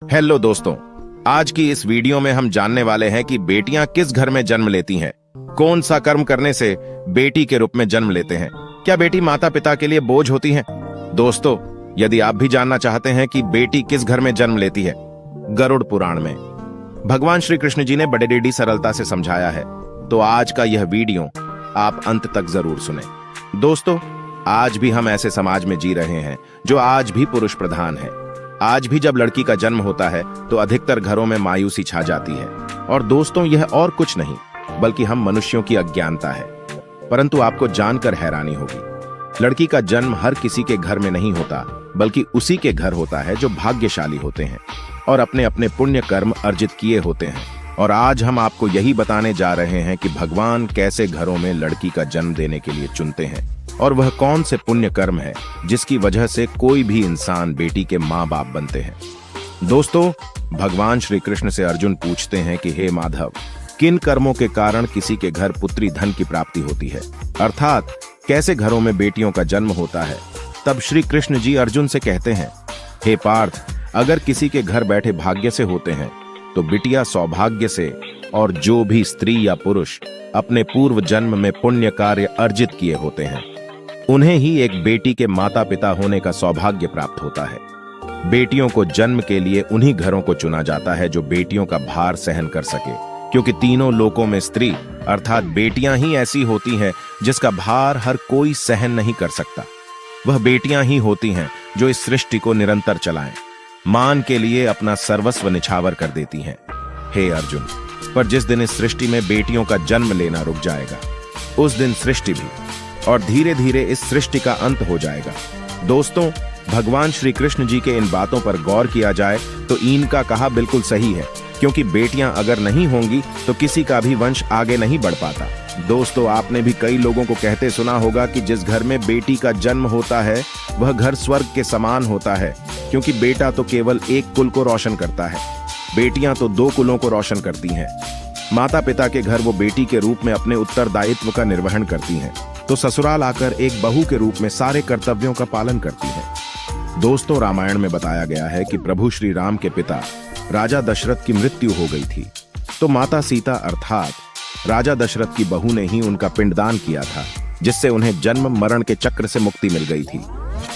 Hello दोस्तों, आज की इस वीडियो में हम जानने वाले हैं कि बेटियां किस घर में जन्म लेती हैं, कौन सा कर्म करने से बेटी के रूप में जन्म लेते हैं, क्या बेटी माता पिता के लिए बोझ होती है। दोस्तों, यदि आप भी जानना चाहते हैं कि बेटी किस घर में जन्म लेती है, गरुड़ पुराण में भगवान श्री कृष्ण जी ने बड़े सरलता से समझाया है, तो आज का यह वीडियो आप अंत तक जरूर सुने। दोस्तों, आज भी हम ऐसे समाज में जी रहे हैं जो आज भी पुरुष प्रधान है। आज भी जब लड़की का जन्म होता है तो अधिकतर घरों में मायूसी छा जाती है। और दोस्तों, यह और कुछ नहीं बल्कि हम मनुष्यों की अज्ञानता है। परंतु आपको जानकर हैरानी होगी, लड़की का जन्म हर किसी के घर में नहीं होता, बल्कि उसी के घर होता है जो भाग्यशाली होते हैं और अपने अपने पुण्य कर्म अर्जित किए होते हैं। और आज हम आपको यही बताने जा रहे हैं कि भगवान कैसे घरों में लड़की का जन्म देने के लिए चुनते हैं, और वह कौन से पुण्य कर्म है जिसकी वजह से कोई भी इंसान बेटी के माँ बाप बनते हैं। दोस्तों, भगवान श्री कृष्ण से अर्जुन पूछते हैं कि हे माधव, किन कर्मों के कारण किसी के घर पुत्री धन की प्राप्ति होती है, अर्थात कैसे घरों में बेटियों का जन्म होता है। तब श्री कृष्ण जी अर्जुन से कहते हैं, हे पार्थ, अगर किसी के घर बैठे भाग्य से होते हैं तो बिटिया सौभाग्य से, और जो भी स्त्री या पुरुष अपने पूर्व जन्म में पुण्य कार्य अर्जित किए होते हैं, उन्हें ही एक बेटी के माता पिता होने का सौभाग्य प्राप्त होता है। बेटियों को जन्म के लिए उन्हीं घरों को चुना जाता है जो बेटियों का भार सहन कर सके, क्योंकि तीनों लोकों में स्त्री अर्थात बेटियां ही ऐसी होती हैं जिसका भार हर कोई सहन नहीं कर सकता। वह बेटियां ही होती हैं जो इस सृष्टि को निरंतर चलाएं, मान के लिए अपना सर्वस्व निछावर कर देती हैं। हे अर्जुन, पर जिस दिन इस सृष्टि में बेटियों का जन्म लेना रुक जाएगा, उस दिन सृष्टि भी और धीरे धीरे इस सृष्टि का अंत हो जाएगा। दोस्तों, भगवान श्री कृष्ण जी के इन बातों पर गौर किया जाए तो इनका कहा बिल्कुल सही है, क्योंकि बेटियां अगर नहीं होंगी तो किसी का भी वंश आगे नहीं बढ़ पाता। दोस्तों, आपने भी कई लोगों को कहते सुना होगा कि जिस घर में बेटी का जन्म होता है वह घर स्वर्ग के समान होता है, क्योंकि बेटा तो केवल एक कुल को रोशन करता है, बेटियां तो दो कुलों को रोशन करती हैं। माता पिता के घर वो बेटी के रूप में अपने उत्तरदायित्व का निर्वहन करती हैं, तो ससुराल आकर एक बहू के रूप में सारे कर्तव्यों का पालन करती है। दोस्तों, रामायण में बताया गया है कि प्रभु श्री राम के पिता राजा दशरथ की मृत्यु हो गई थी, तो माता सीता अर्थात राजा दशरथ की बहू ने ही उनका पिंडदान किया था, जिससे उन्हें जन्म मरण के चक्र से मुक्ति मिल गई थी।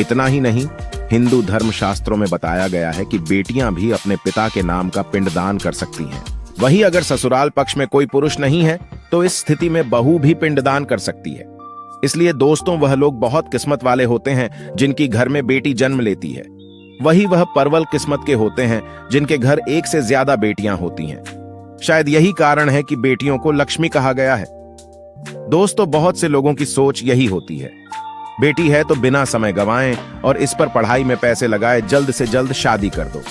इतना ही नहीं, हिंदू धर्म शास्त्रों में बताया गया है कि बेटियां भी अपने पिता के नाम का पिंडदान कर सकती हैं। वहीं अगर ससुराल पक्ष में कोई पुरुष नहीं है तो इस स्थिति में बहू भी पिंडदान कर सकती है। इसलिए दोस्तों, वह लोग बहुत किस्मत वाले होते हैं जिनकी घर में बेटी जन्म लेती है। वही वह परवल किस्मत के होते हैं जिनके घर एक से ज्यादा बेटियां होती हैं। शायद यही कारण है कि बेटियों को लक्ष्मी कहा गया है। दोस्तों, बहुत से लोगों की सोच यही होती है, बेटी है तो बिना समय गंवाएं और इस पर पढ़ाई में पैसे लगाए जल्द से जल्द शादी कर दो।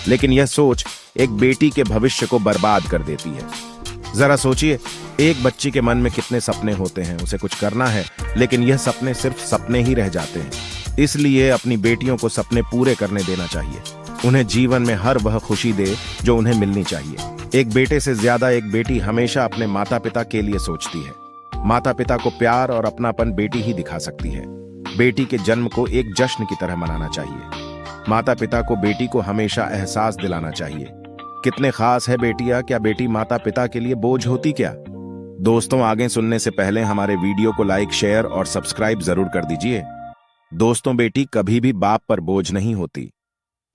लेकिन यह सोच एक बेटी के भविष्य को बर्बाद कर देती है। जरा सोचिए, एक बच्ची के मन में कितने सपने होते हैं, उसे कुछ करना है, लेकिन यह सपने सिर्फ सपने ही रह जाते हैं। इसलिए अपनी बेटियों को सपने पूरे करने देना चाहिए, उन्हें जीवन में हर वह खुशी दे जो उन्हें मिलनी चाहिए। एक बेटे से ज्यादा एक बेटी हमेशा अपने माता पिता के लिए सोचती है। माता पिता को प्यार और अपनापन बेटी ही दिखा सकती है। बेटी के जन्म को एक जश्न की तरह मनाना चाहिए। माता पिता को बेटी को हमेशा एहसास दिलाना चाहिए, कितने खास है बेटियां, क्या बेटी माता पिता के लिए बोझ होती क्या। दोस्तों, आगे सुनने से पहले हमारे वीडियो को लाइक, शेयर और सब्सक्राइब जरूर कर दीजिए। दोस्तों, बेटी कभी भी बाप पर बोझ नहीं होती,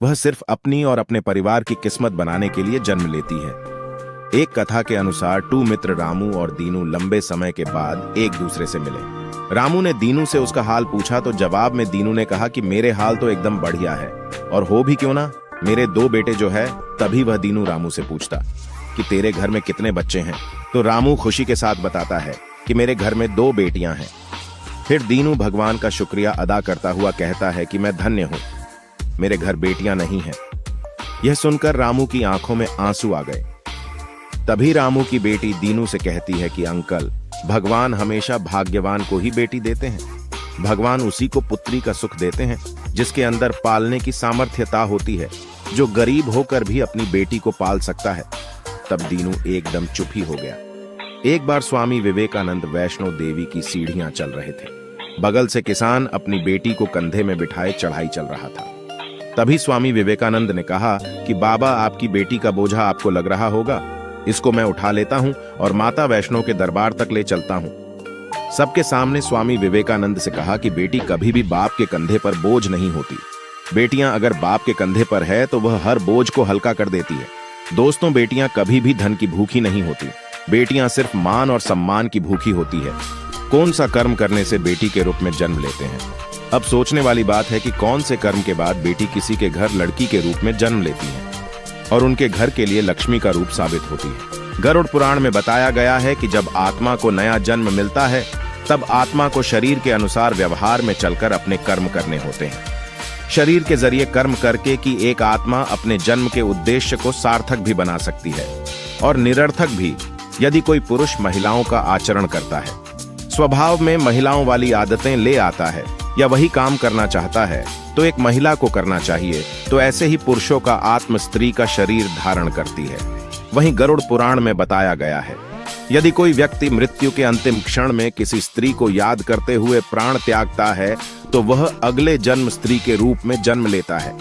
वह सिर्फ अपनी और अपने परिवार की किस्मत बनाने के लिए जन्म लेती है। एक कथा के अनुसार 2 मित्र रामू और दीनू लंबे समय के बाद एक दूसरे से मिले। रामू ने दीनू से उसका हाल पूछा तो जवाब में दीनू ने कहा कि मेरे हाल तो एकदम बढ़िया है, और हो भी क्यों ना, मेरे 2 बेटे जो है। तभी वह दीनू रामू से पूछता कि तेरे घर में कितने बच्चे हैं, तो रामू खुशी के साथ बताता है कि मेरे घर में 2 बेटियां हैं। फिर दीनू भगवान का शुक्रिया अदा करता हुआ कहता है कि मैं धन्य हूं, मेरे घर बेटियां नहीं हैं। यह सुनकर रामू की आंखों में आंसू आ गए। तभी रामू की बेटी दीनू से कहती है कि अंकल, भगवान हमेशा भाग्यवान को ही बेटी देते हैं। भगवान उसी को पुत्री का सुख देते हैं जिसके अंदर पालने की सामर्थ्यता होती है, जो गरीब होकर भी अपनी बेटी को पाल सकता है। तब दीनू एकदम चुप ही हो गया। एक बार स्वामी विवेकानंद वैष्णो देवी की सीढ़ियां चल रहे थे। बगल से किसान अपनी बेटी को कंधे में बिठाए चढ़ाई चल रहा था। तभी स्वामी विवेकानंद ने कहा कि बाबा, आपकी बेटी का बोझा आपको लग रहा होगा, इसको मैं उठा लेता हूं और माता वैष्णो के दरबार तक ले चलता हूं। सबके सामने स्वामी विवेकानंद से कहा कि बेटी कभी भी बाप के कंधे पर बोझ नहीं होती। बेटियां अगर बाप के कंधे पर है तो वह हर बोझ को हल्का कर देती है। दोस्तों, बेटियां कभी भी धन की भूखी नहीं होती। बेटियां सिर्फ मान और सम्मान की भूखी होती है। कौन सा कर्म करने से बेटी के रूप में जन्म लेते हैं? अब सोचने वाली बात है कि कौन से कर्म के बाद बेटी किसी के घर लड़की के रूप में जन्म लेती है और उनके घर के लिए लक्ष्मी का रूप साबित होती है। गरुड़ पुराण में बताया गया है कि जब आत्मा को नया जन्म मिलता है तब आत्मा को शरीर के अनुसार व्यवहार में चलकर अपने कर्म करने होते हैं। शरीर के जरिए कर्म करके कि एक आत्मा अपने जन्म के उद्देश्य को सार्थक भी बना सकती है और निरर्थक भी, यदि कोई पुरुष महिलाओं का आचरण करता है, स्वभाव में महिलाओं वाली आदतें ले आता है या वही काम करना चाहता है तो एक महिला को करना चाहिए, तो ऐसे ही पुरुषों का आत्म स्त्री का शरीर धारण करती है। वहीं गरुड़ पुराण में बताया गया है, यदि कोई व्यक्ति मृत्यु के अंतिम क्षण में किसी स्त्री को याद करते हुए प्राण त्यागता है तो वह अगले जन्म स्त्री के रूप में जन्म लेता है।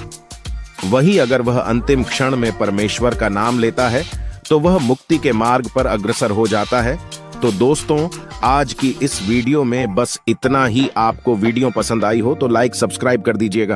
वही अगर वह अंतिम क्षण में परमेश्वर का नाम लेता है तो वह मुक्ति के मार्ग पर अग्रसर हो जाता है। तो दोस्तों, आज की इस वीडियो में बस इतना ही। आपको वीडियो पसंद आई हो तो लाइक सब्सक्राइब कर दीजिएगा।